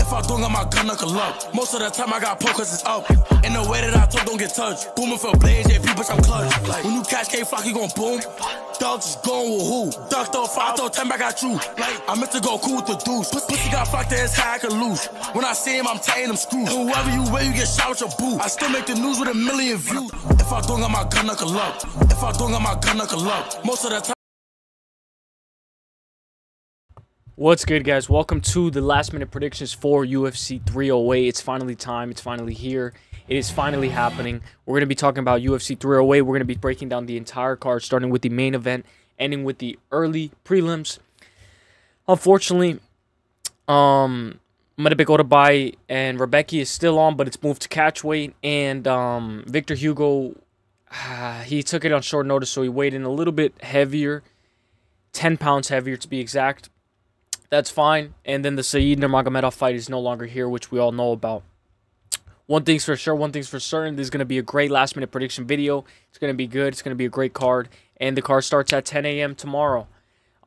If I don't got my gun, knuckle up. Most of the time I got pokers, it's up. In the way that I talk, don't get touched. Booming for blades, yeah, people, I'm clutch. Like, when you catch K-Flock, you gon' boom. Dogs is going with who? Duck throw 5, throw 10 back at you. Like, I meant to go cool with the deuce. Pussy got flocked to his head, I can lose. When I see him, I'm tying him screws. Whoever you wear, you get shot with your boot. I still make the news with 1 million views. If I don't got my gun, knuckle up. If I don't got my gun, knuckle up. Most of the time. What's good, guys? Welcome to the last minute predictions for UFC 308. It's finally time. It's finally here. It is finally happening. We're going to be talking about UFC 308. We're going to be breaking down the entire card, starting with the main event, ending with the early prelims. Unfortunately, Myktybek, Orolbai, and Rębecki is still on, but it's moved to catch weight. And Victor Hugo, he took it on short notice, so he weighed in a little bit heavier, 10 pounds heavier to be exact. That's fine. And then the Saeed Magomedov fight is no longer here, which we all know about. One thing's for sure, one thing's for certain. This is going to be a great last-minute prediction video. It's going to be good. It's going to be a great card. And the card starts at 10 a.m. tomorrow.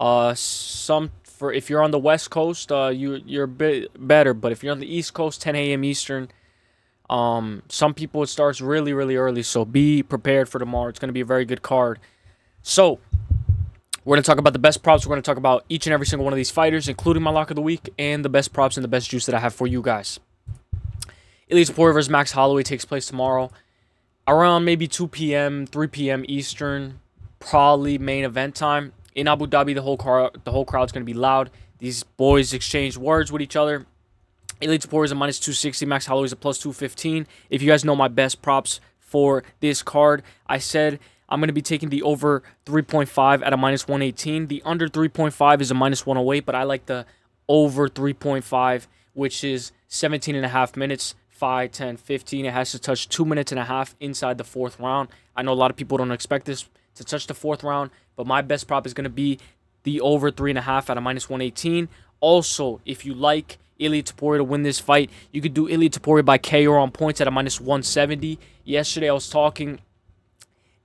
If you're on the West Coast, you're a bit better. But if you're on the East Coast, 10 a.m. Eastern. Some people, it starts really, really early. So be prepared for tomorrow. It's going to be a very good card. So we're going to talk about the best props. We're going to talk about each and every single one of these fighters, including my lock of the week, and the best props and the best juice that I have for you guys. Ilia Topuria vs. Max Holloway takes place tomorrow around maybe 2 p.m., 3 p.m. Eastern, probably main event time. In Abu Dhabi, the whole crowd's going to be loud. These boys exchange words with each other. Ilia Topuria is a minus 260. Max Holloway is a plus 215. If you guys know my best props for this card, I said I'm going to be taking the over 3.5 at a minus 118. The under 3.5 is a minus 108, but I like the over 3.5, which is 17.5 minutes, 5, 10, 15. It has to touch 2.5 minutes inside the 4th round. I know a lot of people don't expect this to touch the 4th round, but my best prop is going to be the over 3.5 at a minus 118. Also, if you like Ilia Topuria to win this fight, you could do Ilia Topuria by KO on points at a minus 170. Yesterday, I was talking,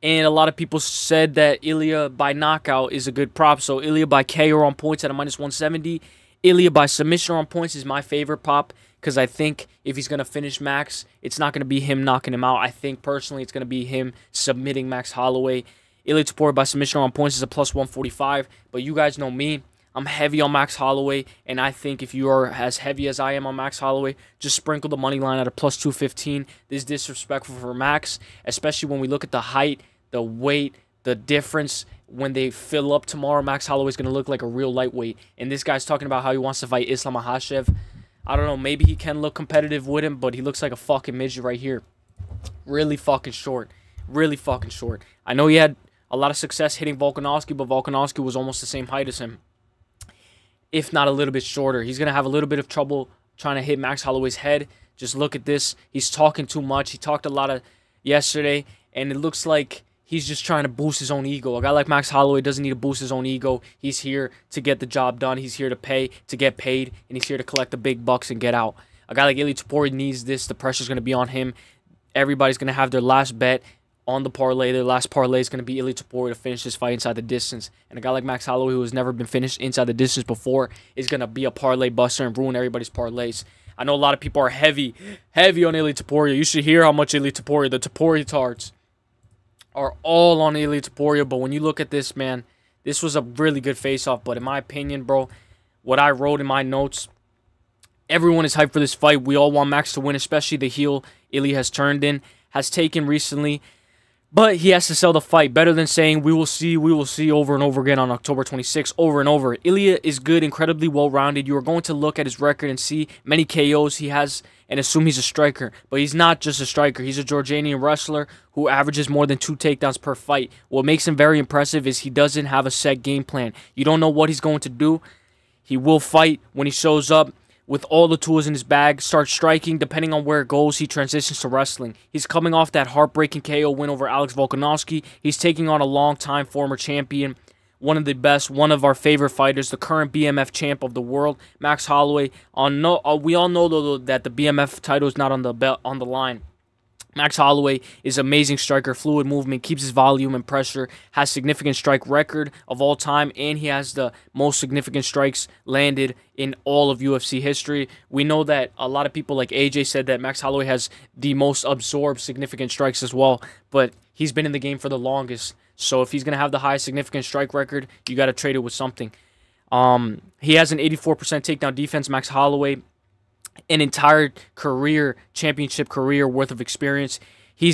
and a lot of people said that Ilia by knockout is a good prop. So Ilia by KO on points at a minus 170. Ilia by submission on points is my favorite prop, because I think if he's going to finish Max, it's not going to be him knocking him out. I think personally it's going to be him submitting Max Holloway. Ilia Topuria by submission on points is a plus 145. But you guys know me. I'm heavy on Max Holloway, and I think if you are as heavy as I am on Max Holloway, just sprinkle the money line at a plus 215. This is disrespectful for Max, especially when we look at the height, the weight, the difference. When they fill up tomorrow, Max Holloway is going to look like a real lightweight. And this guy's talking about how he wants to fight Islam Makhachev. I don't know, maybe he can look competitive with him, but he looks like a fucking midget right here. Really fucking short. Really fucking short. I know he had a lot of success hitting Volkanovski, but Volkanovski was almost the same height as him, if not a little bit shorter. He's going to have a little bit of trouble trying to hit Max Holloway's head. Just look at this. He's talking too much. He talked a lot yesterday, and it looks like he's just trying to boost his own ego. A guy like Max Holloway doesn't need to boost his own ego. He's here to get the job done. He's here to get paid, and he's here to collect the big bucks and get out. A guy like Ilia Topuria needs this. The pressure's going to be on him. Everybody's going to have their last bet on the parlay. Their last parlay is going to be Ilia Topuria to finish this fight inside the distance. And a guy like Max Holloway, who has never been finished inside the distance before, is going to be a parlay buster and ruin everybody's parlays. I know a lot of people are heavy on Ilia Topuria. You should hear how much Ilia Topuria, the Topuria tards, are all on Ilia Topuria. But when you look at this, man, this was a really good face-off. But in my opinion, bro, what I wrote in my notes, everyone is hyped for this fight. We all want Max to win, especially the heel Ilia has taken recently. But he has to sell the fight. Better than saying, we will see over and over again on October 26th, over and over. Ilia is good, incredibly well-rounded. You are going to look at his record and see many KOs he has and assume he's a striker. But he's not just a striker. He's a Jordanian wrestler who averages more than 2 takedowns per fight. What makes him very impressive is he doesn't have a set game plan. You don't know what he's going to do. He will fight when he shows up with all the tools in his bag, starts striking. Depending on where it goes, he transitions to wrestling. He's coming off that heartbreaking KO win over Alex Volkanovski. He's taking on a long-time former champion, one of the best, one of our favorite fighters, the current BMF champ of the world, Max Holloway. We all know, though, that the BMF title is not on the line. Max Holloway is an amazing striker, fluid movement, keeps his volume and pressure, has significant strike record of all time, and he has the most significant strikes landed in all of UFC history. We know that a lot of people like AJ said that Max Holloway has the most absorbed significant strikes as well, but he's been in the game for the longest. So if he's going to have the highest significant strike record, you got to trade it with something. He has an 84% takedown defense, Max Holloway. An entire career, championship career worth of experience. He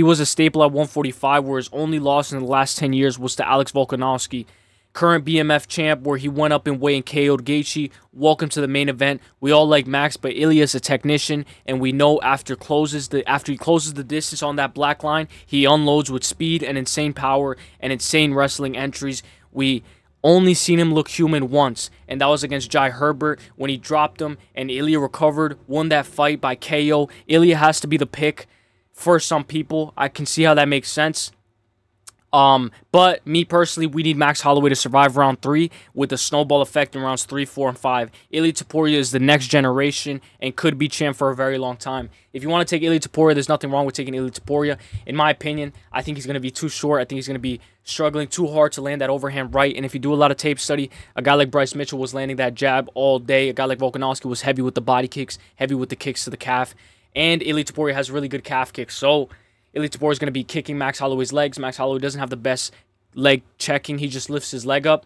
was a staple at 145, where his only loss in the last 10 years was to Alex Volkanovski. Current BMF champ, where he went up in weight and KO'd Gaethje. Welcome to the main event. We all like Max, but Ilia's a technician, and we know after he closes the distance on that black line, he unloads with speed and insane power and insane wrestling entries. We only seen him look human once, and that was against Jai Herbert when he dropped him and Ilia recovered, won that fight by KO. Ilia has to be the pick for some people. I can see how that makes sense. But me personally, we need Max Holloway to survive round 3 with the snowball effect in rounds 3, 4, and 5. Ilia Topuria is the next generation and could be champ for a very long time. If you want to take Ilia Topuria, there's nothing wrong with taking Ilia Topuria. In my opinion, I think he's going to be too short. I think he's going to be struggling too hard to land that overhand right. And if you do a lot of tape study, a guy like Bryce Mitchell was landing that jab all day. A guy like Volkanovski was heavy with the body kicks, heavy with the kicks to the calf. And Ilia Topuria has really good calf kicks. So Ilia Topuria is going to be kicking Max Holloway's legs. Max Holloway doesn't have the best leg checking. He just lifts his leg up.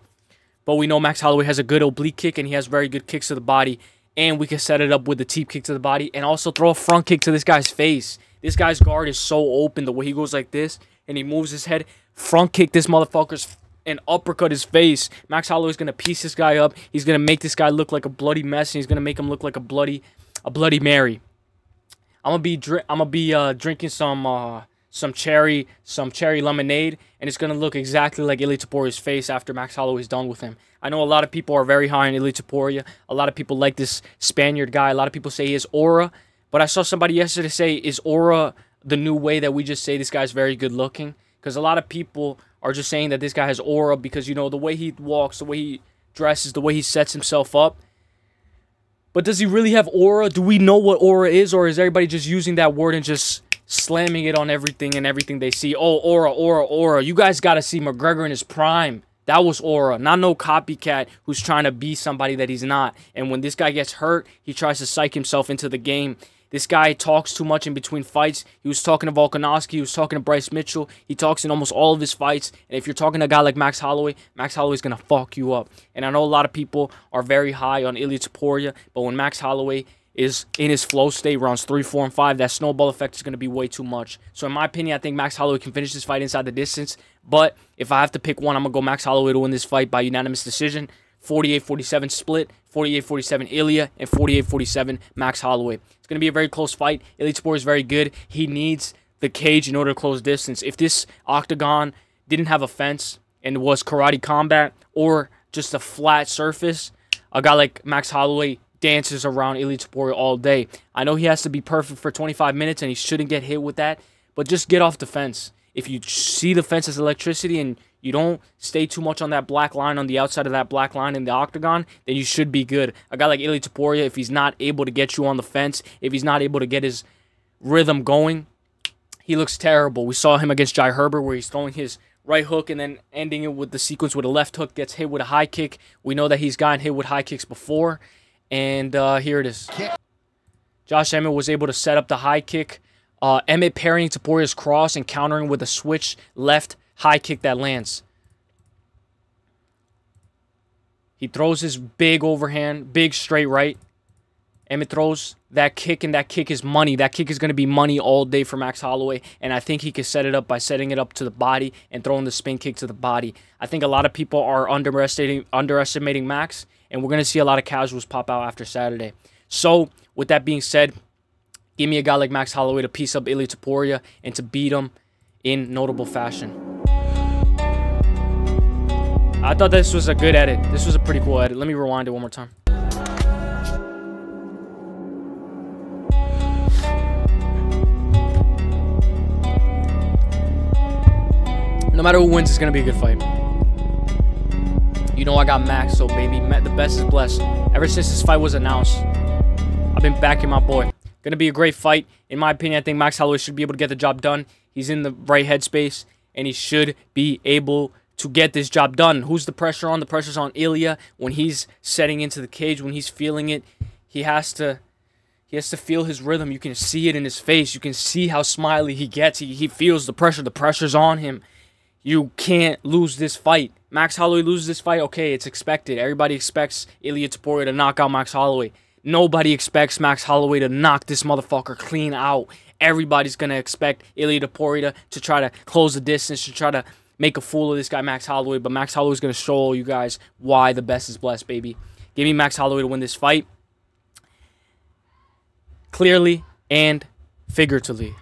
But we know Max Holloway has a good oblique kick, and he has very good kicks to the body. And we can set it up with the teep kick to the body and also throw a front kick to this guy's face. This guy's guard is so open. The way he goes like this and he moves his head. Front kick this motherfucker's and uppercut his face. Max Holloway is going to piece this guy up. He's going to make this guy look like a bloody mess, and he's going to make him look like a bloody Mary. I'm gonna be drinking some cherry lemonade, and it's gonna look exactly like Ilia Topuria's face after Max Holloway's done with him. I know a lot of people are very high on Ilia Topuria. A lot of people like this Spaniard guy. A lot of people say he has aura, but I saw somebody yesterday say, is aura the new way that we just say this guy's very good looking? Because a lot of people are just saying that this guy has aura because, you know, the way he walks, the way he dresses, the way he sets himself up. But does he really have aura? Do we know what aura is, or is everybody just using that word and just slamming it on everything and everything they see? Oh, aura, aura, aura. You guys got to see McGregor in his prime. That was aura, not no copycat who's trying to be somebody that he's not. And when this guy gets hurt, he tries to psych himself into the game. This guy talks too much in between fights. He was talking to Volkanovski. He was talking to Bryce Mitchell. He talks in almost all of his fights. And if you're talking to a guy like Max Holloway's going to fuck you up. And I know a lot of people are very high on Ilia Topuria, but when Max Holloway is in his flow state, rounds 3, 4, and 5, that snowball effect is going to be way too much. So in my opinion, I think Max Holloway can finish this fight inside the distance. But if I have to pick one, I'm going to go Max Holloway to win this fight by unanimous decision. 48-47 split, 48-47 Ilia, and 48-47 Max Holloway. It's going to be a very close fight. Ilia Topuria is very good. He needs the cage in order to close distance. If this octagon didn't have a fence and was karate combat or just a flat surface, a guy like Max Holloway dances around Ilia Topuria all day. I know he has to be perfect for 25 minutes and he shouldn't get hit with that, but just get off the fence. If you see the fence as electricity and you don't stay too much on that black line, on the outside of that black line in the octagon, then you should be good. A guy like Ilia Topuria, if he's not able to get you on the fence, if he's not able to get his rhythm going, he looks terrible. We saw him against Jai Herbert where he's throwing his right hook and then ending it with the sequence with a left hook, gets hit with a high kick. We know that he's gotten hit with high kicks before, and here it is. Josh Emmett was able to set up the high kick. Emmett parrying Topuria's cross and countering with a switch left high kick that lands. He throws his big overhand, big straight right. Emmett throws that kick, and that kick is money. That kick is going to be money all day for Max Holloway, and I think he can set it up by setting it up to the body and throwing the spin kick to the body. I think a lot of people are underestimating Max, and we're going to see a lot of casuals pop out after Saturday. So, with that being said, give me a guy like Max Holloway to piece up Ilia Topuria and to beat him in notable fashion. I thought this was a good edit. This was a pretty cool edit. Let me rewind it one more time. No matter who wins, it's going to be a good fight. You know I got Max, so baby, the best is blessed. Ever since this fight was announced, I've been backing my boy. Going to be a great fight. In my opinion, I think Max Holloway should be able to get the job done. He's in the right headspace, and he should be able to get this job done. Who's the pressure on? The pressure's on Ilia. When he's setting into the cage, when he's feeling it, he has to feel his rhythm. You can see it in his face. You can see how smiley he gets. He feels the pressure. The pressure's on him. You can't lose this fight. Max Holloway loses this fight, okay, it's expected. Everybody expects Ilia Topuria to knock out Max Holloway. Nobody expects Max Holloway to knock this motherfucker clean out. Everybody's going to expect Ilia Topuria to try to close the distance, to try to make a fool of this guy, Max Holloway. But Max Holloway's going to show you guys why the best is blessed, baby. Give me Max Holloway to win this fight. Clearly and figuratively.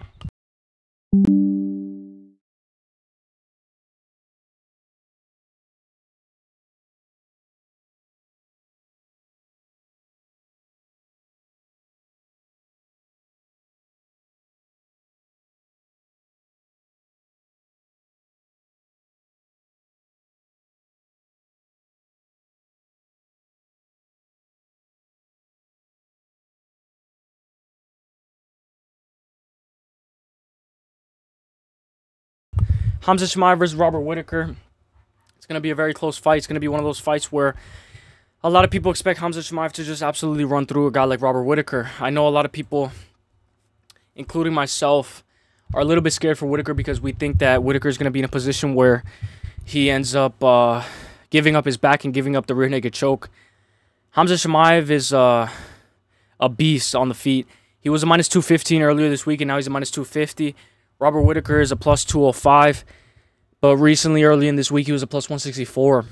Khamzat Chimaev versus Robert Whittaker. It's going to be a very close fight. It's going to be one of those fights where a lot of people expect Khamzat Chimaev to just absolutely run through a guy like Robert Whittaker. I know a lot of people, including myself, are a little bit scared for Whittaker because we think that Whittaker is going to be in a position where he ends up giving up his back and giving up the rear naked choke. Khamzat Chimaev is a beast on the feet. He was a minus 215 earlier this week, and now he's a minus 250. Robert Whittaker is a plus 205, but recently, early in this week, he was a plus 164.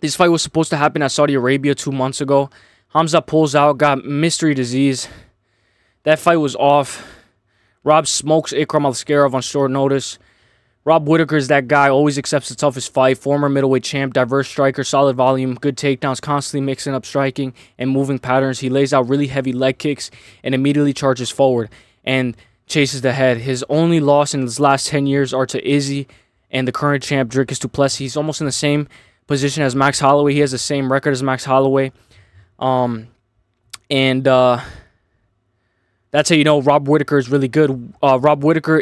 This fight was supposed to happen at Saudi Arabia 2 months ago. Khamzat pulls out, got mystery disease. That fight was off. Rob smokes Ikram Aleksandar on short notice. Rob Whittaker is that guy, always accepts the toughest fight. Former middleweight champ, diverse striker, solid volume, good takedowns, constantly mixing up striking and moving patterns. He lays out really heavy leg kicks and immediately charges forward and chases the head. His only loss in his last 10 years are to Izzy and the current champ, Dricus du Plessis. He's almost in the same position as Max Holloway. He has the same record as Max Holloway. That's how you know Rob Whittaker is really good. Rob Whittaker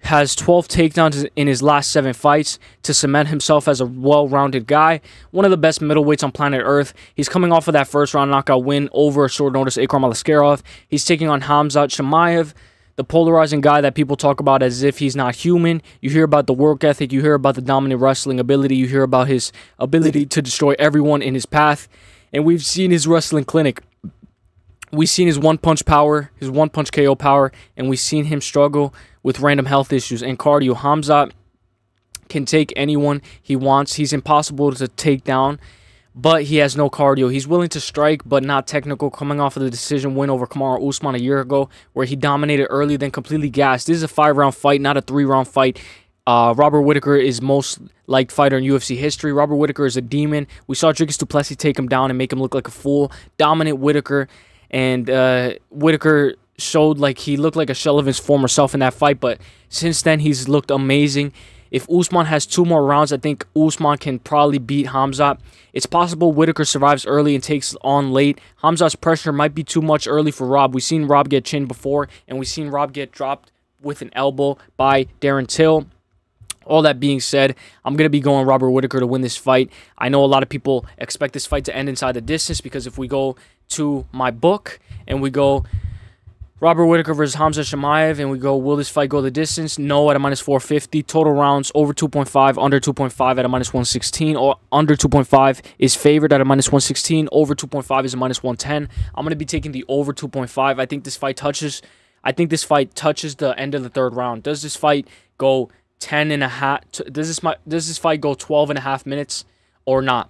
has 12 takedowns in his last 7 fights to cement himself as a well-rounded guy. One of the best middleweights on planet Earth. He's coming off of that first-round knockout win over a short notice Ikram Aleksandar. He's taking on Khamzat Chimaev, the polarizing guy that people talk about as if he's not human. You hear about the work ethic. You hear about the dominant wrestling ability. You hear about his ability to destroy everyone in his path. And we've seen his wrestling clinic. We've seen his one-punch power, his one-punch KO power, and we've seen him struggle with random health issues and cardio. Khamzat can take anyone he wants. He's impossible to take down, but he has no cardio. He's willing to strike, but not technical, coming off of the decision win over Kamaru Usman a year ago, where he dominated early, then completely gassed. This is a 5-round fight, not a 3-round fight. Robert Whittaker is most liked fighter in UFC history. Robert Whittaker is a demon. We saw Dricus du Plessis take him down and make him look like a fool. Dominant Whittaker. And Whittaker showed like he looked like a shell of his former self in that fight, but since then he's looked amazing. If Usman has 2 more rounds, I think Usman can probably beat Khamzat. It's possible Whittaker survives early and takes on late. Khamzat's pressure might be too much early for Rob. We've seen Rob get chinned before, and we've seen Rob get dropped with an elbow by Darren Till. All that being said, I'm going to be going Robert Whittaker to win this fight. I know a lot of people expect this fight to end inside the distance because if we go to my book and we go Robert Whittaker versus Khamzat Chimaev and we go, will this fight go the distance? No, at a minus 450. Total rounds over 2.5, under 2.5 at a minus 116. Or under 2.5 is favored at a minus 116. Over 2.5 is a minus 110. I'm going to be taking the over 2.5. I think this fight touches the end of the 3rd round. Does this fight go 10.5? Does this fight go 12.5 minutes or not?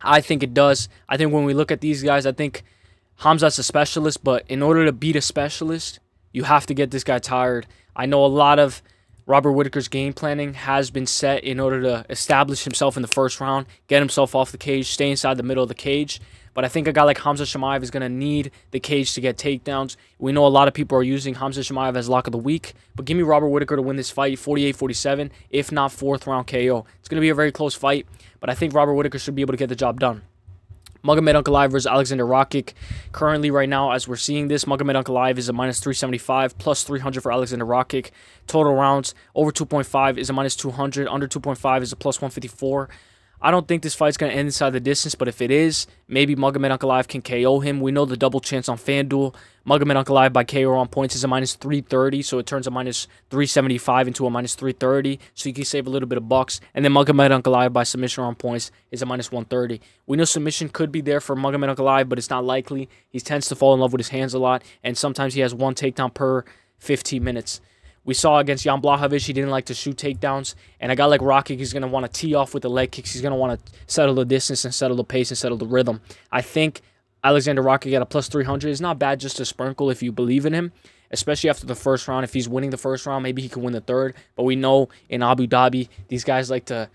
I think it does. I think when we look at these guys, I think Khamzat's a specialist, but in order to beat a specialist, you have to get this guy tired. I know a lot of Robert Whittaker's game planning has been set in order to establish himself in the 1st round, get himself off the cage, stay inside the middle of the cage. But I think a guy like Khamzat Chimaev is going to need the cage to get takedowns. We know a lot of people are using Khamzat Chimaev as lock of the week. But give me Robert Whittaker to win this fight, 48-47, if not 4th round KO. It's going to be a very close fight, but I think Robert Whittaker should be able to get the job done. Magomed Ankalaev versus Aleksandar Rakić. Currently, right now, as we're seeing this, Magomed Ankalaev is a minus 375, plus 300 for Aleksandar Rakić. Total rounds, over 2.5 is a minus 200, under 2.5 is a plus 154. I don't think this fight's going to end inside the distance, but if it is, maybe Magomed Ankalaev can KO him. We know the double chance on FanDuel. Magomed Ankalaev by KO on points is a minus 330, so it turns a minus 375 into a minus 330, so you can save a little bit of bucks. And then Magomed Ankalaev by submission on points is a minus 130. We know submission could be there for Magomed Ankalaev, but it's not likely. He tends to fall in love with his hands a lot, and sometimes he has one takedown per 15 minutes. We saw against Jan Blachowicz, he didn't like to shoot takedowns. And a guy like Rakić, he's going to want to tee off with the leg kicks. He's going to want to settle the distance and settle the pace and settle the rhythm. I think Aleksandar Rakić at a plus 300 is not bad just to sprinkle if you believe in him, especially after the first round. If he's winning the first round, maybe he can win the third. But we know in Abu Dhabi, these guys like to...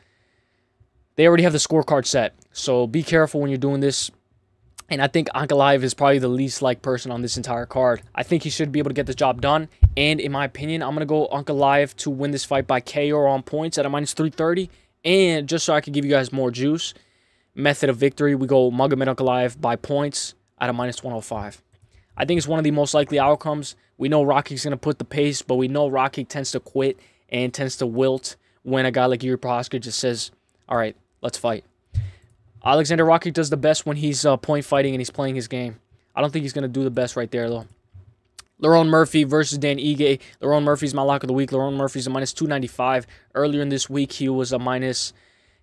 They already have the scorecard set. So be careful when you're doing this. And I think Ankalaev is probably the least liked person on this entire card. I think he should be able to get the job done. And in my opinion, I'm going to go Ankalaev to win this fight by KO on points at a minus 330. And just so I can give you guys more juice, method of victory, we go Magomed Ankalaev by points at a minus 105. I think it's one of the most likely outcomes. We know Rakic's going to put the pace, but we know Rakić tends to quit and tends to wilt when a guy like Yuri Prochazka just says, all right, let's fight. Aleksandar Rakić does the best when he's point fighting and he's playing his game. I don't think he's going to do the best right there, though. Lerone Murphy versus Dan Ige. Lerone Murphy's my lock of the week. Lerone Murphy's a minus 295. Earlier in this week, he was a minus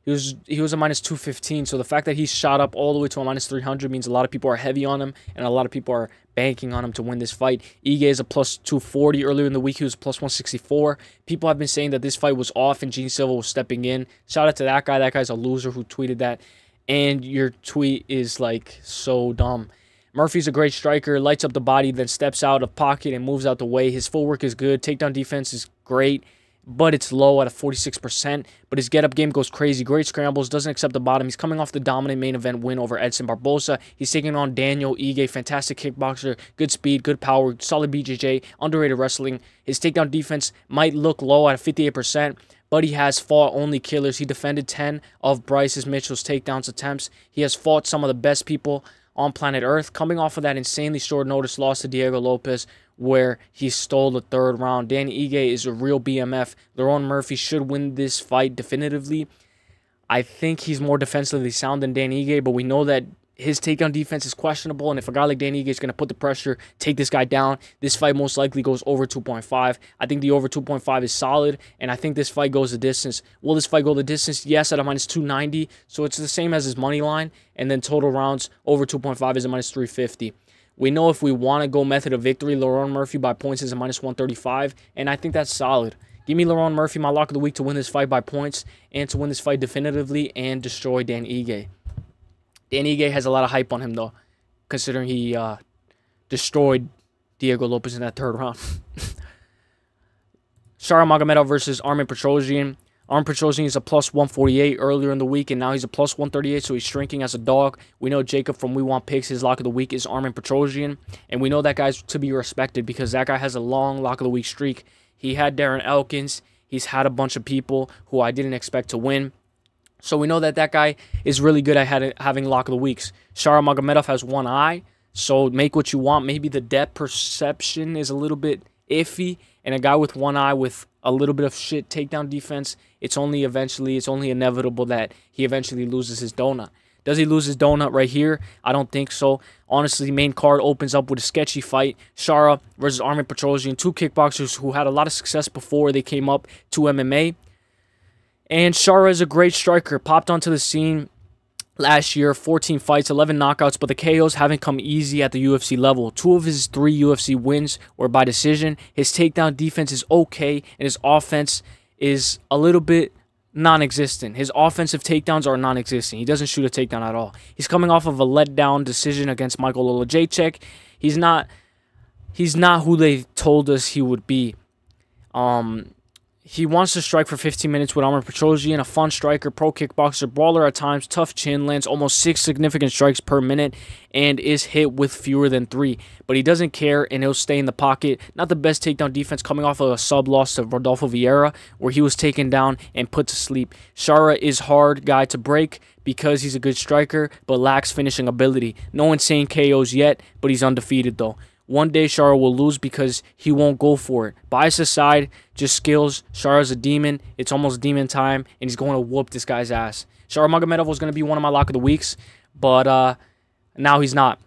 215. So the fact that he's shot up all the way to a minus 300 means a lot of people are heavy on him and a lot of people are banking on him to win this fight. Ige is a plus 240. Earlier in the week, he was plus 164. People have been saying that this fight was off and Gene Silva was stepping in. Shout out to that guy. That guy's a loser who tweeted that. And your tweet is like so dumb. Murphy's a great striker, lights up the body, then steps out of pocket and moves out the way. His footwork is good. Takedown defense is great, but it's low at a 46%. But his get-up game goes crazy. Great scrambles, doesn't accept the bottom. He's coming off the dominant main event win over Edson Barbosa. He's taking on Daniel Ige, fantastic kickboxer, good speed, good power, solid BJJ, underrated wrestling. His takedown defense might look low at 58%. But he has fought only killers. He defended 10 of Bryce Mitchell's takedowns attempts. He has fought some of the best people on planet Earth, coming off of that insanely short notice loss to Diego Lopez, where he stole the third round. Danny Ige is a real BMF. Lerone Murphy should win this fight definitively. I think he's more defensively sound than Danny Ige, but we know that his takedown defense is questionable, and if a guy like Danny Ige is going to put the pressure, take this guy down, this fight most likely goes over 2.5. I think the over 2.5 is solid, and I think this fight goes the distance. Will this fight go the distance? Yes, at a minus 290, so it's the same as his money line, and then total rounds over 2.5 is a minus 350. We know if we want to go method of victory, Lerone Murphy by points is a minus 135, and I think that's solid. Give me Lerone Murphy, my lock of the week, to win this fight by points, and to win this fight definitively and destroy Dan Ige. Dan Ige has a lot of hype on him, though, considering he destroyed Diego Lopez in that third round. Shara Magomedov versus Armen Petrosyan. Armen Petrosyan is a plus 148 earlier in the week, and now he's a plus 138, so he's shrinking as a dog. We know Jacob from We Want Picks, his lock of the week is Armen Petrosyan, and we know that guy's to be respected because that guy has a long lock of the week streak. He had Darren Elkins. He's had a bunch of people who I didn't expect to win. So we know that that guy is really good at having lock of the weeks. Shara Magomedov has one eye, so make what you want. Maybe the depth perception is a little bit iffy, and a guy with one eye with a little bit of shit takedown defense, it's only inevitable that he eventually loses his donut. Does he lose his donut right here? I don't think so. Honestly, main card opens up with a sketchy fight. Shara versus Armen Petrosyan, two kickboxers who had a lot of success before they came up to MMA. And Shara is a great striker, popped onto the scene last year, 14 fights, 11 knockouts, but the KOs haven't come easy at the UFC level. 2 of his 3 UFC wins were by decision. His takedown defense is okay, and his offense is a little bit non-existent. His offensive takedowns are non-existent. He doesn't shoot a takedown at all. He's coming off of a letdown decision against Michael Olajaychek. He's not who they told us he would be. He wants to strike for 15 minutes with Armen Petrosyan, a fun striker, pro kickboxer, brawler at times, tough chin, lands almost 6 significant strikes per minute, and is hit with fewer than 3. But he doesn't care, and he'll stay in the pocket. Not the best takedown defense, coming off of a sub-loss to Rodolfo Vieira, where he was taken down and put to sleep. Shara is hard guy to break because he's a good striker, but lacks finishing ability. No insane KOs yet, but he's undefeated though. One day Shara will lose because he won't go for it. Bias aside, just skills. Shara's a demon. It's almost demon time, and he's going to whoop this guy's ass. Shara Magomedov was going to be one of my lock of the weeks, but now he's not.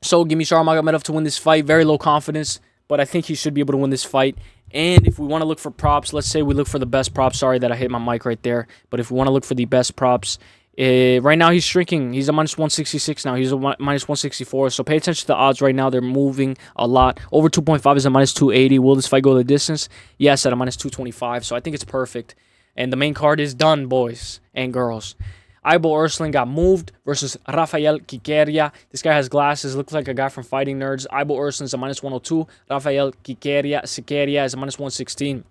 So give me Shara Magomedov to win this fight. Very low confidence, but I think he should be able to win this fight. And if we want to look for props, let's say we look for the best props. Sorry that I hit my mic right there. But if we want to look for the best props, right now he's shrinking. He's a minus 166 now. He's a minus 164. So pay attention to the odds right now. They're moving a lot. Over 2.5 is a minus 280. Will this fight go the distance? Yes, at a minus 225. So I think it's perfect. And the main card is done, boys and girls. Aybol Arslan got moved versus Raffael Cerqueira. This guy has glasses. Looks like a guy from Fighting Nerds. Aybol Arslan is a minus 102. Raffael Cerqueira is a minus 116.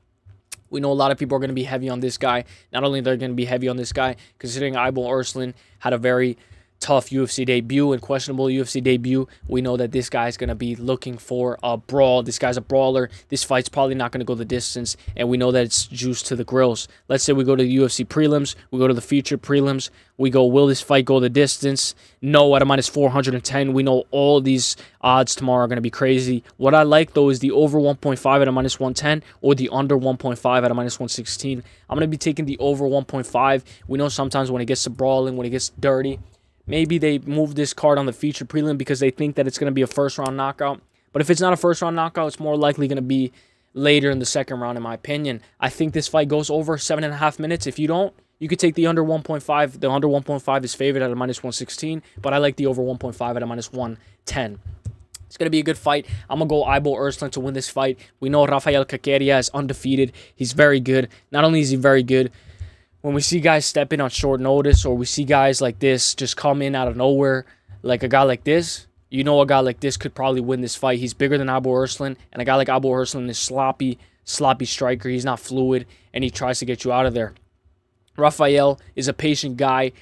We know a lot of people are going to be heavy on this guy. Not only they're going to be heavy on this guy, considering Aybol Arslan had a very tough UFC debut and questionable UFC debut, we know that this guy's going to be looking for a brawl. This guy's a brawler. This fight's probably not going to go the distance, and we know that it's juice to the grills. Let's say we go to the UFC prelims. We go to the featured prelims. We go, will this fight go the distance? No, at a minus 410. We know all these odds tomorrow are going to be crazy. What I like, though, is the over 1.5 at a minus 110 or the under 1.5 at a minus 116. I'm going to be taking the over 1.5. We know sometimes when it gets to brawling, when it gets dirty, maybe they move this card on the feature prelim because they think that it's going to be a first-round knockout. But if it's not a first-round knockout, it's more likely going to be later in the second round, in my opinion. I think this fight goes over 7.5 minutes. If you don't, you could take the under 1.5. The under 1.5 is favored at a minus 116, but I like the over 1.5 at a minus 110. It's going to be a good fight. I'm going to go Aybol Arslan to win this fight. We know Raffael Cerqueira is undefeated. He's very good. Not only is he very good, when we see guys step in on short notice, or we see guys like this just come in out of nowhere, like a guy like this, you know a guy like this could probably win this fight. He's bigger than Aybol Arslan, and a guy like Aybol Arslan is sloppy striker. He's not fluid, and he tries to get you out of there. Raffael is a patient guy,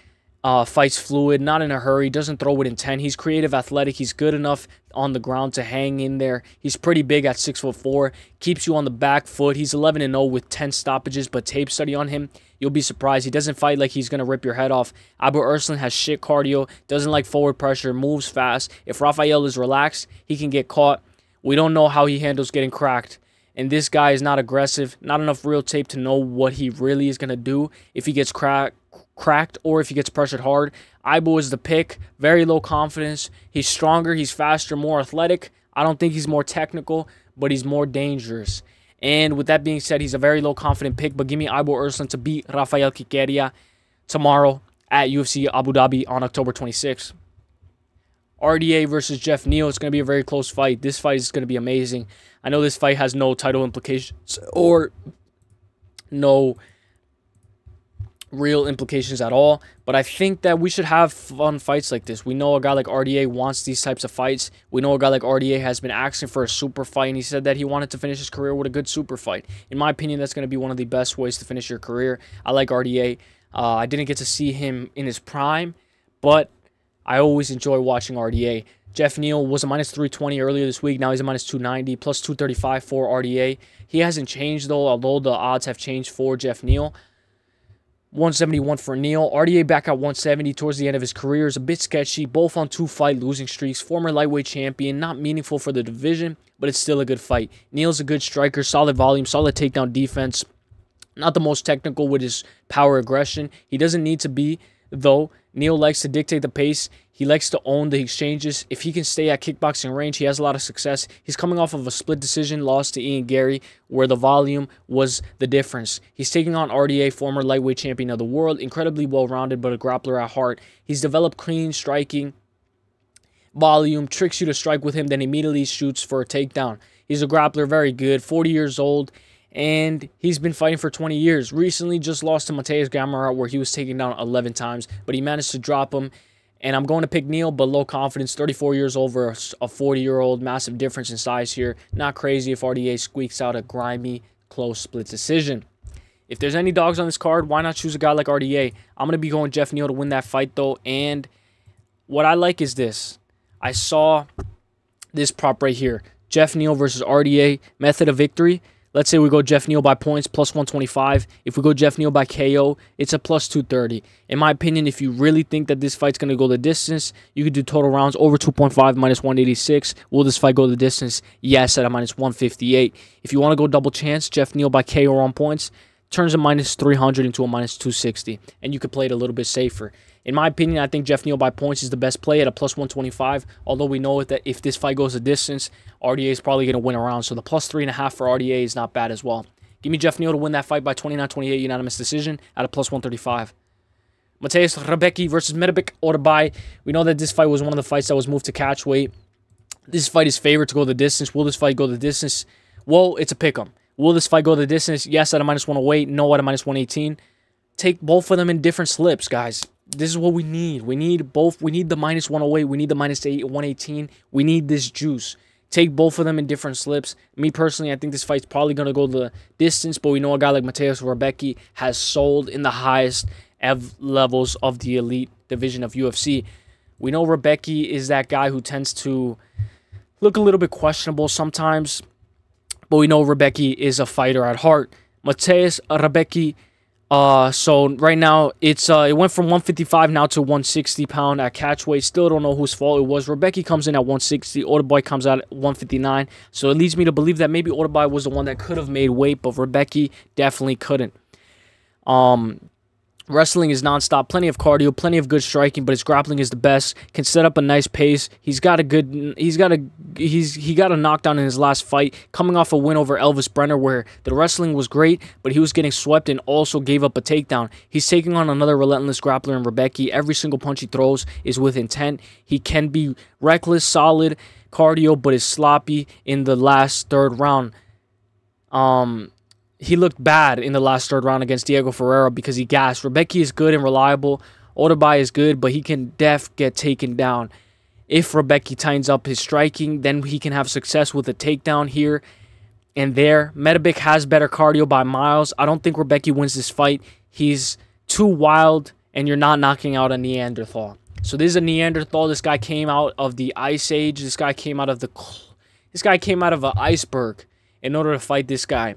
fights fluid, not in a hurry, doesn't throw with intent. He's creative, athletic. He's good enough on the ground to hang in there. He's pretty big at 6'4", keeps you on the back foot. He's 11-0 with 10 stoppages, but tape study on him, you'll be surprised. He doesn't fight like he's going to rip your head off. Aybol Arslan has shit cardio, doesn't like forward pressure, moves fast. If Raffael is relaxed, he can get caught. We don't know how he handles getting cracked. And this guy is not aggressive, not enough real tape to know what he really is going to do if he gets cracked or if he gets pressured hard. Aybol is the pick. Very low confidence. He's stronger. He's faster, more athletic. I don't think he's more technical, but he's more dangerous. And with that being said, he's a very low confident pick. But give me Aybol Arslan to beat Raffael Cerqueira tomorrow at UFC Abu Dhabi on October 26th. RDA versus Geoff Neal. It's going to be a very close fight. This fight is going to be amazing. I know this fight has no title implications or no real implications at all, but I think that we should have fun fights like this. We know a guy like RDA wants these types of fights. We know a guy like RDA has been asking for a super fight, and he said that he wanted to finish his career with a good super fight. In my opinion, that's going to be one of the best ways to finish your career. I like RDA. I didn't get to see him in his prime, but I always enjoy watching RDA. Geoff Neal was a minus 320 earlier this week. Now he's a minus 290, plus 235 for RDA. He hasn't changed, though, although the odds have changed for Geoff Neal. 171 for Neal. RDA back at 170 towards the end of his career is a bit sketchy. Both on 2-fight losing streaks. Former lightweight champion. Not meaningful for the division, but it's still a good fight. Neal's a good striker. Solid volume. Solid takedown defense. Not the most technical with his power aggression. He doesn't need to be, though. Neal likes to dictate the pace. He likes to own the exchanges. If he can stay at kickboxing range, he has a lot of success. He's coming off of a split decision loss to Ian Gary, where the volume was the difference. He's taking on RDA, former lightweight champion of the world, incredibly well-rounded, but a grappler at heart. He's developed clean striking, volume, tricks you to strike with him, then immediately shoots for a takedown. He's a grappler, very good, 40 years old, and he's been fighting for 20 years. Recently just lost to Mateusz Gamrot, where he was taken down 11 times, but he managed to drop him. And I'm going to pick Neal, but low confidence. 34 years over a 40-year-old. Massive difference in size here. Not crazy if RDA squeaks out a grimy close split decision. If there's any dogs on this card, why not choose a guy like RDA? I'm going to be going Geoff Neal to win that fight, though. And what I like is this. I saw this prop right here. Geoff Neal versus RDA, method of victory. Let's say we go Geoff Neal by points, plus 125. If we go Geoff Neal by KO, it's a plus 230. In my opinion, if you really think that this fight's going to go the distance, you could do total rounds over 2.5, minus 186. Will this fight go the distance? Yes, at a minus 158. If you want to go double chance, Geoff Neal by KO on points, turns a minus 300 into a minus 260, and you could play it a little bit safer. In my opinion, I think Geoff Neal by points is the best play at a plus 125, although we know that if this fight goes a distance, RDA is probably going to win around, so the plus 3.5 for RDA is not bad as well. Give me Geoff Neal to win that fight by 29-28 unanimous decision at a plus 135. Mateusz Rębecki versus Myktybek Orolbai. We know that this fight was one of the fights that was moved to catch weight. This fight is favored to go the distance. Will this fight go the distance? Well, it's a pick'em. Will this fight go the distance? Yes, at a minus 108. No, at a minus 118. Take both of them in different slips, guys. This is what we need. We need both. We need the minus 108. We need the minus 118. We need this juice. Take both of them in different slips. Me personally, I think this fight's probably going to go the distance, but we know a guy like Mateusz Rębecki has sold in the highest levels of the elite division of UFC. We know Rębecki is that guy who tends to look a little bit questionable sometimes, but we know Rębecki is a fighter at heart. Mateusz Rębecki, so right now it went from 155 now to 160 pound at catch weight. Still don't know whose fault it was. Rębecki comes in at 160. Orolbai comes out at 159. So it leads me to believe that maybe Orolbai was the one that could have made weight, but Rębecki definitely couldn't. Wrestling is nonstop, plenty of cardio, plenty of good striking, but his grappling is the best. Can set up a nice pace. He got a knockdown in his last fight, coming off a win over Elvis Brenner, where the wrestling was great, but he was getting swept and also gave up a takedown. He's taking on another relentless grappler in Rębecki. Every single punch he throws is with intent. He can be reckless, solid cardio, but is sloppy in the last third round. He looked bad in the last third round against Diego Ferreira because he gassed. Rębecki is good and reliable. Orolbai is good, but he can get taken down. If Rębecki tightens up his striking, then he can have success with a takedown here and there. Myktybek has better cardio by miles. I don't think Rębecki wins this fight. He's too wild, and you're not knocking out a Neanderthal. So this is a Neanderthal. This guy came out of the Ice Age. This guy came out of an iceberg in order to fight this guy.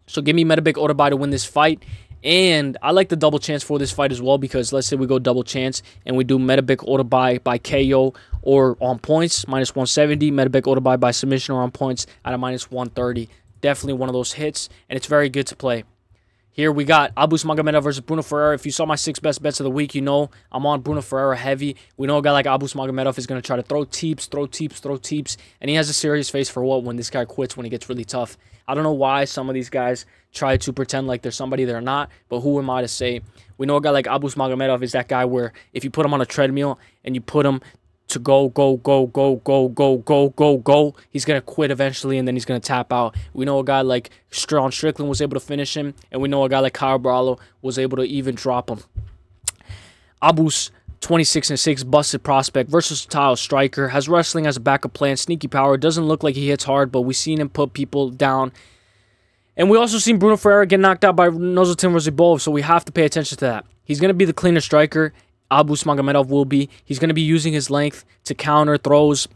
So give me Myktybek Orolbai to win this fight. And I like the double chance for this fight as well, because let's say we go double chance and we do Myktybek Orolbai by KO or on points, minus 170. Myktybek Orolbai by submission or on points at a minus 130. Definitely one of those hits, and it's very good to play. Here we got Abus Magomedov versus Brunno Ferreira. If you saw my 6 best bets of the week, you know I'm on Brunno Ferreira heavy. We know a guy like Abus Magomedov is going to try to throw teeps, and he has a serious face for what when this guy quits when he gets really tough. I don't know why some of these guys try to pretend like they're somebody they're not, but who am I to say? We know a guy like Abus Magomedov is that guy where if you put him on a treadmill and you put him to go, he's going to quit eventually, and then he's going to tap out. We know a guy like Sean Strickland was able to finish him, and we know a guy like Kyle Brallo was able to even drop him. Abus, 26-6, busted prospect, versatile striker, has wrestling as a backup plan, sneaky power, doesn't look like he hits hard, but we've seen him put people down. And we also seen Brunno Ferreira get knocked out by Nozoltin Ruziboev, so we have to pay attention to that. He's going to be the cleaner striker. Abus Magomedov will be. He's going to be using his length to counter throws,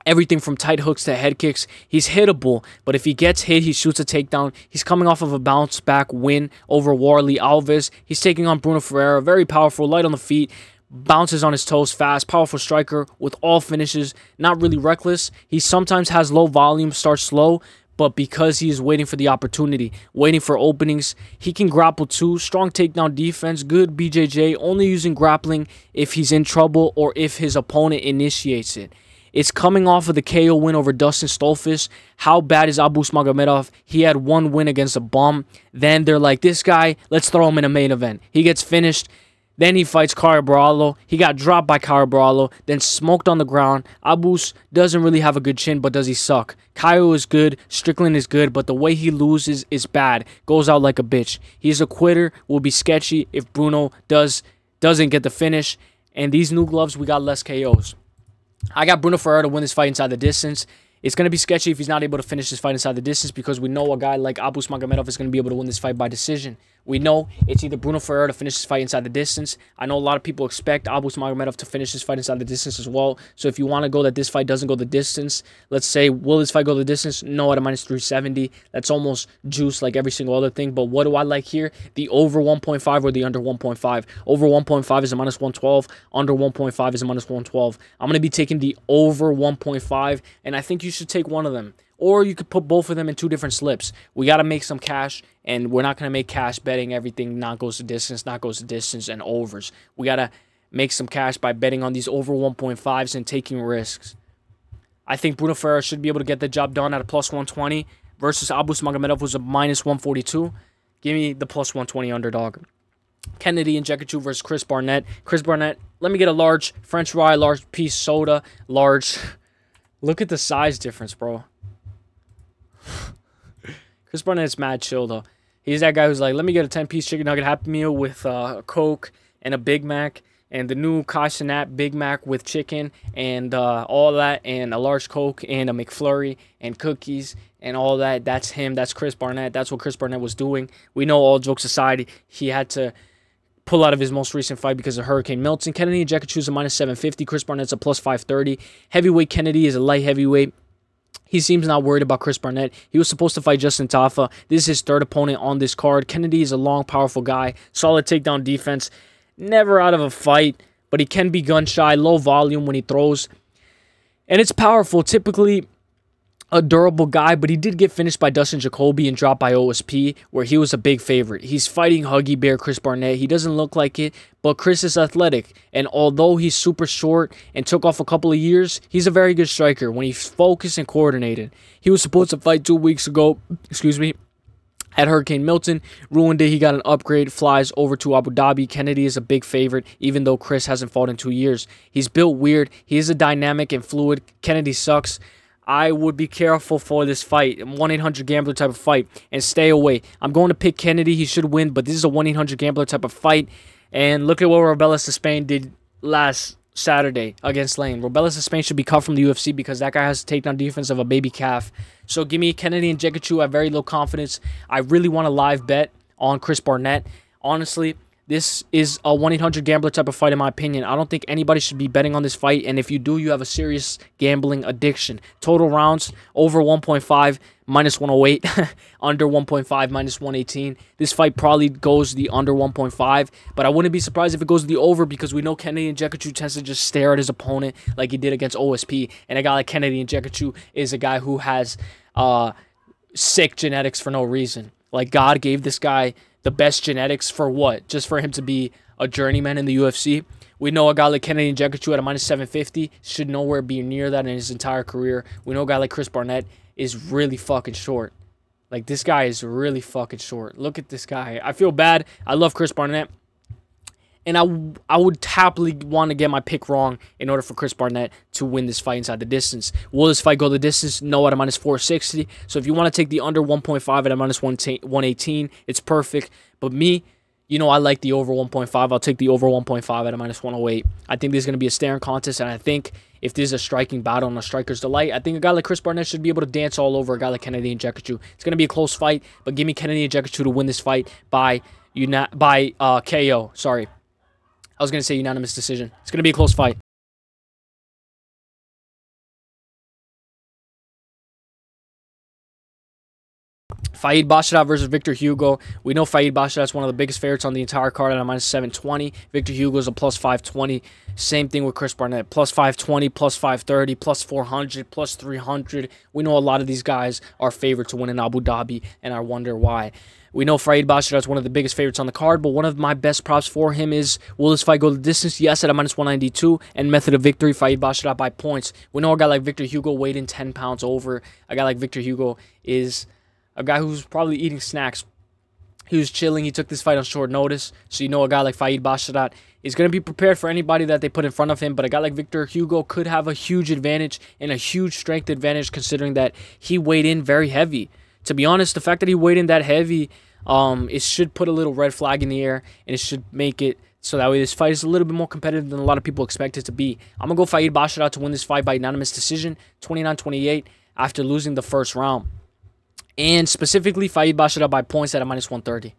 everything from tight hooks to head kicks. He's hittable, but if he gets hit, he shoots a takedown. He's coming off of a bounce-back win over Warley Alves. He's taking on Brunno Ferreira, very powerful, light on the feet, bounces on his toes fast, powerful striker with all finishes, not really reckless. He sometimes has low volume, starts slow, but because he is waiting for the opportunity, waiting for openings, he can grapple too. Strong takedown defense, good BJJ, only using grappling if he's in trouble or if his opponent initiates it. It's coming off of the KO win over Dustin Stolfish. How bad is Abus Magomedov? He had one win against a bum. Then they're like, this guy, let's throw him in a main event. He gets finished. Then he fights Caio Brallo. He got dropped by Caio Brallo, then smoked on the ground. Abus doesn't really have a good chin, but does he suck? Caio is good, Strickland is good, but the way he loses is bad. Goes out like a bitch. He's a quitter, will be sketchy if Brunno doesn't get the finish. And these new gloves, we got less KOs. I got Brunno Ferreira to win this fight inside the distance. It's going to be sketchy if he's not able to finish this fight inside the distance, because we know a guy like Abus Magomedov is going to be able to win this fight by decision. We know it's either Bruno Ferreira to finish this fight inside the distance. I know a lot of people expect Abus Magomedov to finish this fight inside the distance as well. So if you want to go that this fight doesn't go the distance, let's say, will this fight go the distance? No, at a -370. That's almost juice like every single other thing. But what do I like here? The over 1.5 or the under 1.5. Over 1.5 is a -112. Under 1.5 is a -112. I'm going to be taking the over 1.5, and I think you should take one of them. Or you could put both of them in 2 different slips. We got to make some cash, and we're not going to make cash betting everything not goes to distance, and overs. We got to make some cash by betting on these over 1.5s and taking risks. I think Bruno Ferreira should be able to get the job done at a +120 versus Abus Magomedov, who's a -142. Give me the +120 underdog. Kennedy and Nzechukwu versus Chris Barnett. Chris Barnett, let me get a large French fry, large piece soda, large. Look at the size difference, bro. Chris Barnett's mad chill, though. He's that guy who's like, let me get a 10-piece chicken nugget Happy Meal with a Coke and a Big Mac, and the new Casanat Big Mac with chicken and all that, and a large Coke and a McFlurry and cookies and all that. That's him. That's Chris Barnett. That's what Chris Barnett was doing. We know, all jokes aside, he had to pull out of his most recent fight because of Hurricane Milton. Kennedy and Nzechukwu is a -750. Chris Barnett's a +530. Heavyweight Kennedy is a light heavyweight. He seems not worried about Chris Barnett. He was supposed to fight Justin Tafa. This is his 3rd opponent on this card. Kennedy is a long, powerful guy. Solid takedown defense. Never out of a fight, but he can be gun-shy. Low volume when he throws. And it's powerful. Typically a durable guy, but he did get finished by Dustin Jacoby and dropped by OSP, where he was a big favorite. He's fighting Huggy Bear Chris Barnett. He doesn't look like it, but Chris is athletic. And although he's super short and took off a couple of years, he's a very good striker when he's focused and coordinated. He was supposed to fight 2 weeks ago, at Hurricane Milton. Ruined it. He got an upgrade, flies over to Abu Dhabi. Kennedy is a big favorite, even though Chris hasn't fought in 2 years. He's built weird. He is a dynamic and fluid. Kennedy sucks. I would be careful for this fight. 1-800-GAMBLER type of fight. And stay away. I'm going to pick Kennedy. He should win. But this is a 1-800-GAMBLER type of fight. And look at what Ruziboev to Spain did last Saturday against Lane. Ruziboev to Spain should be cut from the UFC because that guy has to take down defense of a baby calf. So give me Kennedy and Nzechukwu. I have very low confidence. I really want a live bet on Chris Barnett. Honestly, this is a 1-800-GAMBLER type of fight, in my opinion. I don't think anybody should be betting on this fight, and if you do, you have a serious gambling addiction. Total rounds, over 1.5, -108. Under 1.5, -118. This fight probably goes the under 1.5, but I wouldn't be surprised if it goes the over, because we know Kennedy and Nzechukwu tends to just stare at his opponent like he did against OSP, and a guy like Kennedy and Nzechukwu is a guy who has sick genetics for no reason. Like, God gave this guy the best genetics for what? Just for him to be a journeyman in the UFC? We know a guy like Kennedy and Nzechukwu at a -750 should nowhere be near that in his entire career. We know a guy like Chris Barnett is really fucking short. Like, this guy is really fucking short. Look at this guy. I feel bad. I love Chris Barnett. And I would happily want to get my pick wrong in order for Chris Barnett to win this fight inside the distance. Will this fight go the distance? No, at a -460. So if you want to take the under 1.5 at a -118, it's perfect. But me, you know, I like the over 1.5. I'll take the over 1.5 at a -108. I think this is going to be a staring contest, and I think if this is a striking battle and a striker's delight, I think a guy like Chris Barnett should be able to dance all over a guy like Kennedy and Nzechukwu. It's going to be a close fight, but give me Kennedy and Nzechukwu to win this fight by KO. Sorry. I was going to say unanimous decision. It's going to be a close fight. Faid Basharat versus Victor Hugo. We know Faid Basharat is one of the biggest favorites on the entire card at a -720. Victor Hugo is a +520. Same thing with Chris Barnett. +520, +530, +400, +300. We know a lot of these guys are favored to win in Abu Dhabi, and I wonder why. We know Faid Basharat is one of the biggest favorites on the card, but one of my best props for him is, will this fight go the distance? Yes, at a -192, and method of victory, Faid Basharat by points. We know a guy like Victor Hugo weighed in 10 pounds over. A guy like Victor Hugo is a guy who's probably eating snacks. He was chilling. He took this fight on short notice. So you know a guy like Faid Basharat is going to be prepared for anybody that they put in front of him. But a guy like Victor Hugo could have a huge advantage and a huge strength advantage, considering that he weighed in very heavy. To be honest, the fact that he weighed in that heavy, it should put a little red flag in the air, and it should make it so that way this fight is a little bit more competitive than a lot of people expect it to be. I'm going to go Faid Basharat to win this fight by unanimous decision, 29-28. after losing the first round. And specifically, Faid Bashara by points at a -130.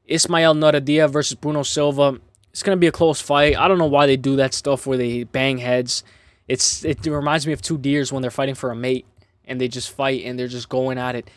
Ismail Nuradiyev versus Bruno Silva. It's going to be a close fight. I don't know why they do that stuff where they bang heads. It reminds me of two deers when they're fighting for a mate. And they just fight and they're just going at it.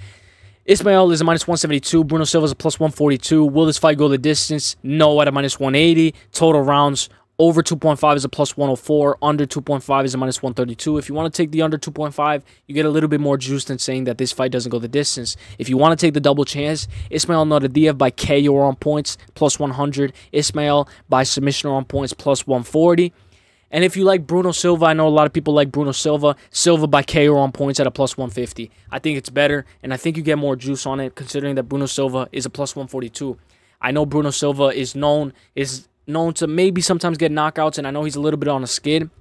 Ismail is a -172. Bruno Silva is a +142. Will this fight go the distance? No, at a -180. Total rounds. Over 2.5 is a +104. Under 2.5 is a -132. If you want to take the under 2.5, you get a little bit more juice than saying that this fight doesn't go the distance. If you want to take the double chance, Ismail Nuradiyev by KO on points, +100. Ismail by submission on points, +140. And if you like Bruno Silva, I know a lot of people like Bruno Silva. Silva by KO on points at a +150. I think it's better, and I think you get more juice on it, considering that Bruno Silva is a +142. I know Bruno Silva is known to maybe sometimes get knockouts, and I know he's a little bit on a skid.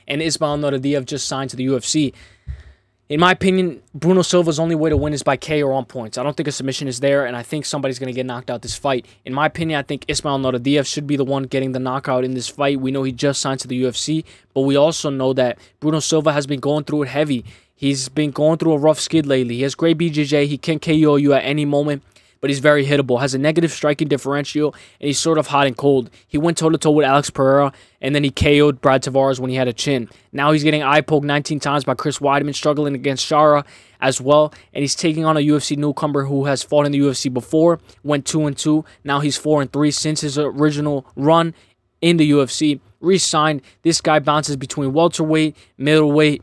And Ismail Nuradiyev just signed to the UFC. In my opinion, Bruno Silva's only way to win is by KO on points. I don't think a submission is there, and I think somebody's going to get knocked out this fight. In my opinion, I think Ismail Nuradiyev should be the one getting the knockout in this fight. We know he just signed to the UFC, but we also know that Bruno Silva has been going through it heavy. He's been going through a rough skid lately. He has great BJJ. He can KO you at any moment, but he's very hittable, has a negative striking differential, and he's sort of hot and cold. He went toe-to-toe with Alex Pereira, and then he KO'd Brad Tavares when he had a chin. Now he's getting eye-poked 19 times by Chris Weidman, struggling against Shara as well, and he's taking on a UFC newcomer who has fought in the UFC before, went 2-2. Now he's 4-3 since his original run in the UFC. Re-signed. This guy bounces between welterweight, middleweight.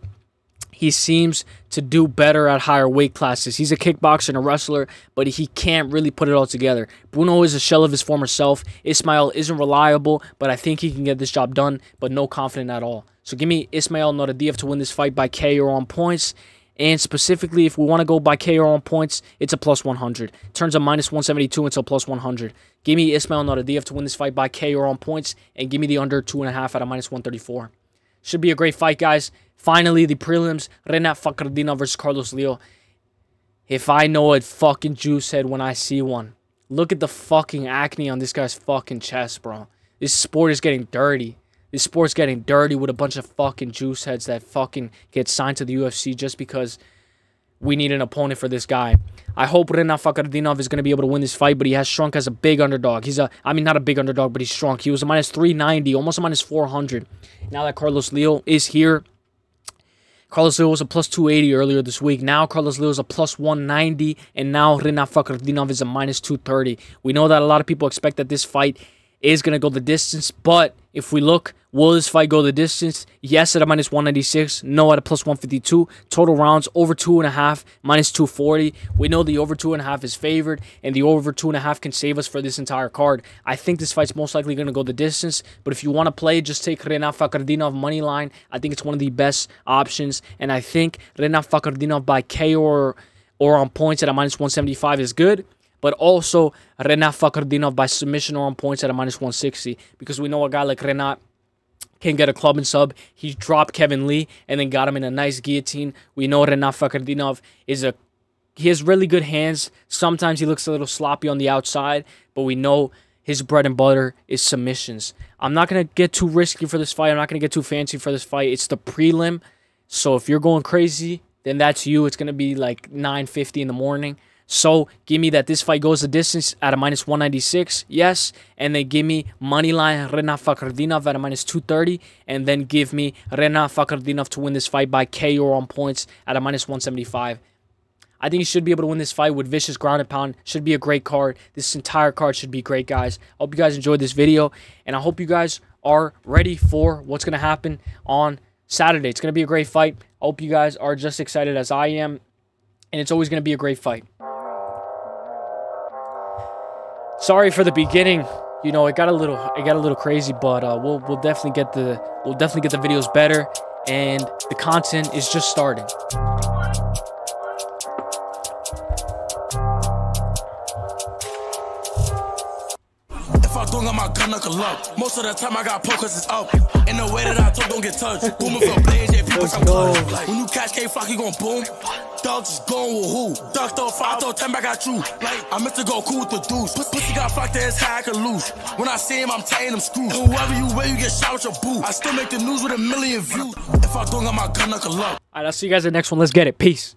He seems to do better at higher weight classes. He's a kickboxer and a wrestler, but he can't really put it all together. Bruno is a shell of his former self. Ismail isn't reliable, but I think he can get this job done, but no confident at all. So give me Ismail Nuradiyev to win this fight by KO on points. And specifically, if we want to go by KO on points, it's a +100. Turns a -172 into a +100. Give me Ismail Nuradiyev to win this fight by KO on points, and give me the under 2.5 at a -134. Should be a great fight, guys. Finally, the prelims, Rinat Fakhretdinov versus Carlos Leo. If I know a fucking juice head when I see one. Look at the fucking acne on this guy's fucking chest, bro. This sport is getting dirty. This sport's getting dirty with a bunch of fucking juice heads that fucking get signed to the UFC just because we need an opponent for this guy. I hope Rinat Fakhretdinov is going to be able to win this fight, but he has shrunk as a big underdog. Not a big underdog, but he's shrunk. He was a -390, almost a -400. Now that Carlos Leo is here, Carlos Leo was a +280 earlier this week. Now Carlos Leo is a +190, and now Rinat Fakhretdinov is a -230. We know that a lot of people expect that this fight is going to go the distance, but if we look, will this fight go the distance? Yes, at a -196. No, at a +152. Total rounds, over 2.5, -240. We know the over 2.5 is favored, and the over 2.5 can save us for this entire card. I think this fight's most likely going to go the distance, but if you want to play, just take Rinat Fakhretdinov money line. I think it's one of the best options, and I think Rinat Fakhretdinov by KO or on points at a -175 is good. But also, Rinat Fakhretdinov by submission or on points at a -160. Because we know a guy like Rinat can get a club and sub. He dropped Kevin Lee and then got him in a nice guillotine. We know Rinat Fakhretdinov he has really good hands. Sometimes he looks a little sloppy on the outside, but we know his bread and butter is submissions. I'm not going to get too risky for this fight. I'm not going to get too fancy for this fight. It's the prelim. So if you're going crazy, then that's you. It's going to be like 9:50 in the morning. So, give me that this fight goes the distance at a -196, yes. And then give me moneyline Rinat Fakhretdinov at a -230. And then give me Rinat Fakhretdinov to win this fight by KO on points at a -175. I think he should be able to win this fight with vicious ground and pound. Should be a great card. This entire card should be great, guys. I hope you guys enjoyed this video. And I hope you guys are ready for what's going to happen on Saturday. It's going to be a great fight. I hope you guys are just excited as I am. And it's always going to be a great fight. Sorry for the beginning. You know, it got a little crazy, but we'll definitely get the videos better, and the content is just starting. If I don't got my gun, knuckle up. Most of the time I got pokers, it's up. In the way that I talk, don't get touched. Booming for blades, yeah, people, I'm clutch. When you catch K-Flock, you gon' boom. Dog just going with who? Ducked off, I throw 10 back at you. Like, I meant to go cool with the dudes. Pussy got fucked to his head, I can lose. When I see him, I'm tying him screws. And whoever you wear, you get shot with your boo. I still make the news with 1 million views. If I don't got my gun, I can love. Alright, I'll see you guys in the next one. Let's get it. Peace.